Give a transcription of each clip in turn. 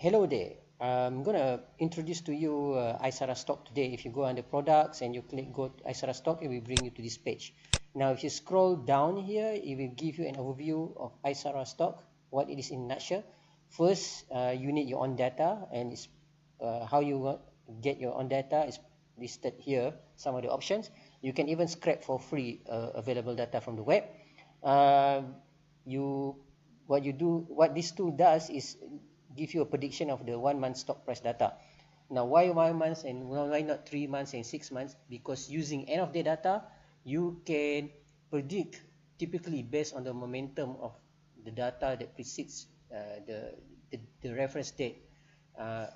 Hello there. I'm gonna introduce to you AiSara Stock today. If you go under products and you click go to AiSara Stock, it will bring you to this page. Now if you scroll down here, it will give you an overview of AiSara Stock, what it is in a nutshell. First, you need your own data, and it's how you get your own data is listed here, some of the options. You can even scrap for free available data from the web. uh, you what this tool does is give you a prediction of the 1 month stock price data. Now why 1 month and why not 3 months and 6 months? Because using end of day data, you can predict typically based on the momentum of the data that precedes the reference date, uh,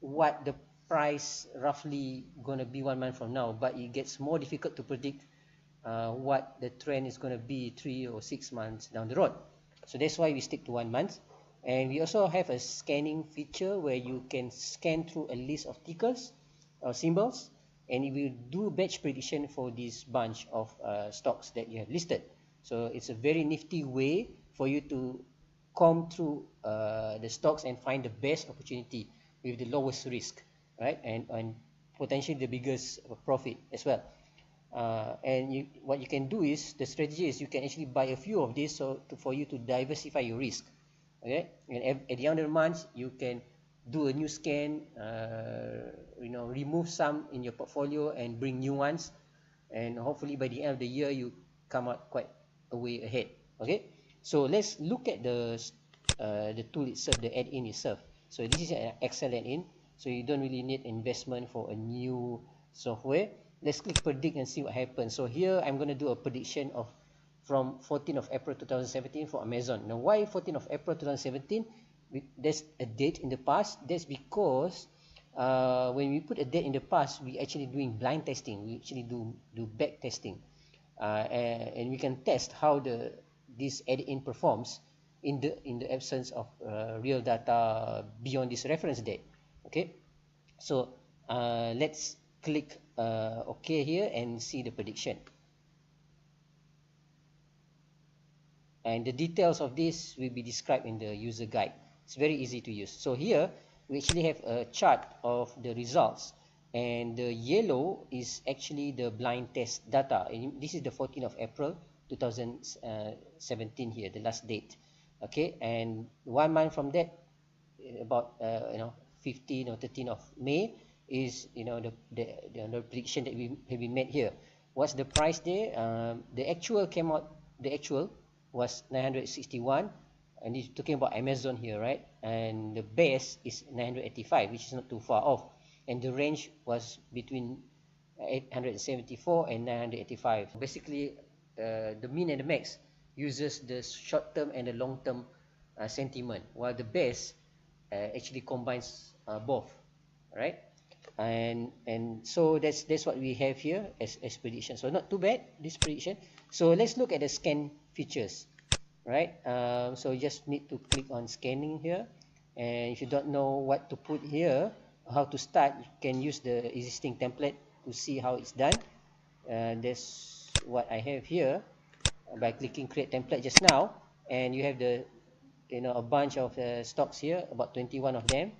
what the price roughly gonna be 1 month from now. But it gets more difficult to predict what the trend is going to be 3 or 6 months down the road. So that's why we stick to 1 month. And we also have a scanning feature where you can scan through a list of tickers or symbols, and it will do batch prediction for this bunch of stocks that you have listed. So it's a very nifty way for you to comb through the stocks and find the best opportunity with the lowest risk, right? And potentially the biggest profit as well. And what you can do is, the strategy is you can actually buy a few of these for you to diversify your risk. Okay, and at the end of the month you can do a new scan, remove some in your portfolio and bring new ones, and hopefully by the end of the year you come out quite a way ahead. Okay, so let's look at the tool itself, the add-in itself. So this is an Excel add-in, so you don't really need investment for a new software. Let's click predict and see what happens. So here I'm going to do a prediction of from 14th of April 2017 for Amazon. Now why 14th of April 2017? There's a date in the past. That's because when we put a date in the past, we actually doing blind testing. We actually do back testing, and we can test how this add-in performs in the absence of real data beyond this reference date. Okay, so let's click OK here and see the prediction. And the details of this will be described in the user guide. It's very easy to use. So here we actually have a chart of the results, and the yellow is actually the blind test data. And this is the 14th of April 2017 here, the last date. Okay, and 1 month from that, about 15 or 13 of May is the prediction that we have been made here. What's the price there? The actual came out. The actual was 961, and it's talking about Amazon here, right? And the base is 985, which is not too far off, and the range was between 874 and 985. Basically, the mean and the max uses the short term and the long term sentiment, while the base actually combines both, right? And so that's what we have here as prediction. So not too bad, this prediction. So let's look at the scan features, right? So you just need to click on scanning here, and if you don't know what to put here, how to start, you can use the existing template to see how it's done. That's what I have here by clicking create template just now, and you have a bunch of stocks here, about 21 of them,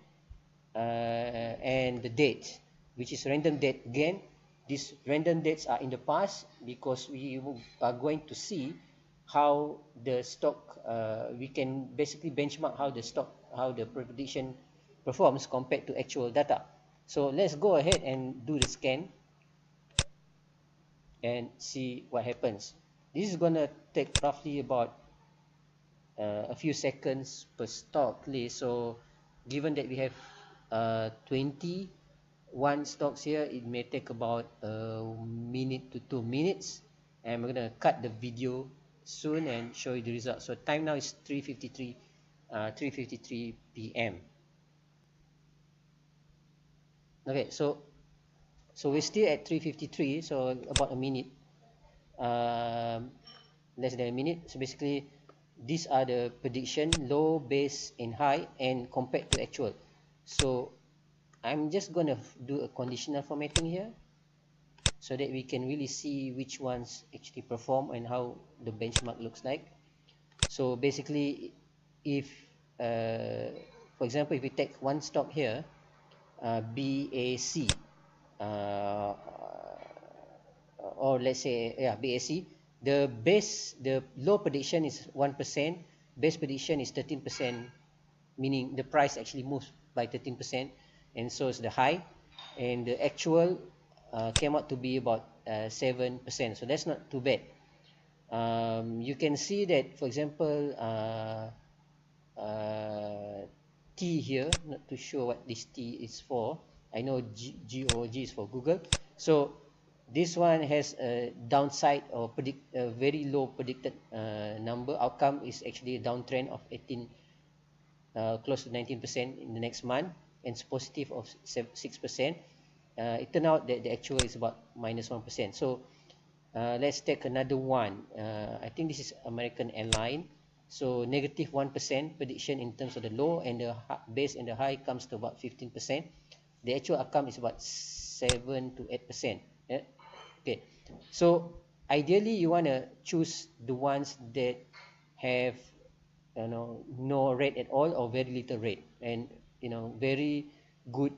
and the date, which is random date again. These random dates are in the past because we are going to see how the stock, we can basically benchmark how the prediction performs compared to actual data. So let's go ahead and do the scan and see what happens. This is gonna take roughly about a few seconds per stock list. So given that we have 21 stocks here, it may take about a minute to 2 minutes, and we're gonna cut the video soon and show you the results. So time now is 3:53 p.m. Okay, so we're still at 3:53, so about a minute, less than a minute. So basically these are the prediction, low, base and high, and compared to actual. So I'm just gonna do a conditional formatting here so that we can really see which ones actually perform and how the benchmark looks like. So basically, if for For example, if we take one stock here, BAC, uh, or let's say, yeah, BAC, the low prediction is 1%, base prediction is 13%, meaning the price actually moves by 13%, and so is the high, and the actual came out to be about 7%. So that's not too bad. You can see that, for example, T here, not too sure what this T is for. I know GOG is for Google. So this one has a downside or predict a very low predicted number. Outcome is actually a downtrend of 18, close to 19% in the next month, and it's positive of 6%. It turned out that the actual is about minus 1%. So let's take another one. I think this is American Airline. So negative 1% prediction in terms of the low, and the base and the high comes to about 15%. The actual outcome is about 7 to 8%. Yeah? Okay. So ideally, you want to choose the ones that have no rate at all or very little rate, and very good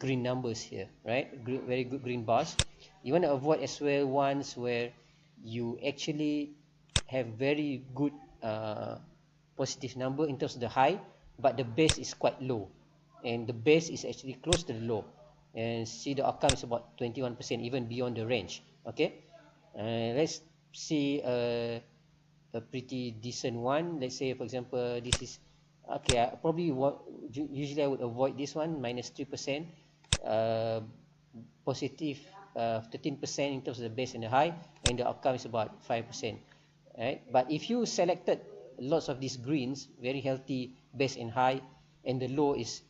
green numbers here, right? Very good green bars. You want to avoid as well ones where you actually have very good positive number in terms of the high, but the base is quite low, and the base is actually close to the low, and see the outcome is about 21%, even beyond the range. Okay, let's see a pretty decent one. Let's say, for example, this is okay. I probably usually I would avoid this one, minus 3%, uh, positive 13% in terms of the base and the high, and the outcome is about 5%. Right? But if you selected lots of these greens, very healthy base and high, and the low is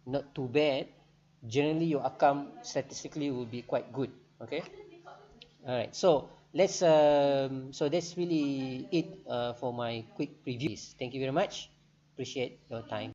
not too bad, generally your outcome statistically will be quite good. Okay. All right, so that's really it for my quick preview. Thank you very much. Appreciate your time.